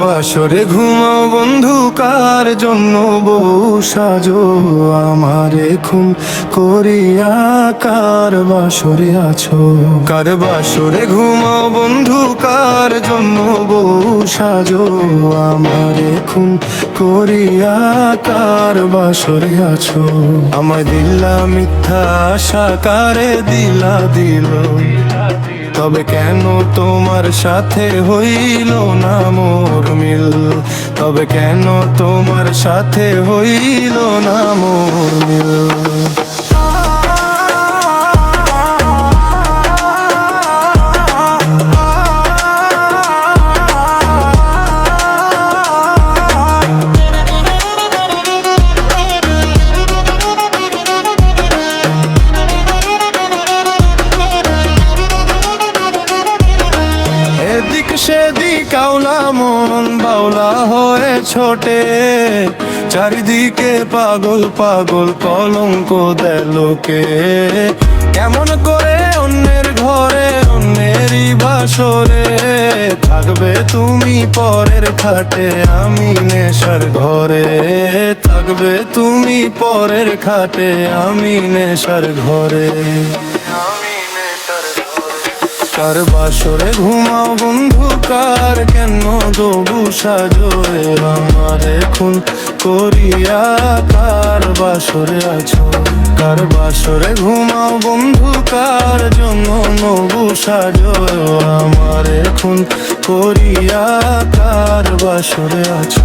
বাসরে ঘুমাও বন্ধু, কার জন্য বউ সাজো আমারে খুন করিয়া, কার বাসরে আছো? কার বাসরে ঘুমাও বন্ধু, কার জন্য বউ সাজো আমারে খুন করিয়া, কার বাসরে আছো? আমায় দিলা মিথ্যা আশা, কারে দিলা দিল, তবে কেন তোমার সাথে হইল না মোর মিল? তবে কেন তোমার সাথে হইল না মোর মিল? এদিক সেদিক আওলা মন বাউলা হয়ে ছোটে, চারিদিকে পাগল পাগল কলঙ্ক দেয় লোকে। কেমন করে অন্যের ঘরে অন্যেরই বাসরে থাকবে তুমি পরের খাটে, আমি নেশার ঘরে থাকবে তুমি পরের খাটে, আমি নেশার ঘরে। কার বাসরে ঘুমাও বন্ধু, কার কেন দবু সাজো আমারে খুন করিয়া, কার বাসরে আছো? কার বাসরে ঘুমাও বন্ধু, কার জন্য নবু সাজো আমারে খুন করিয়া, কার বাসরে আছো?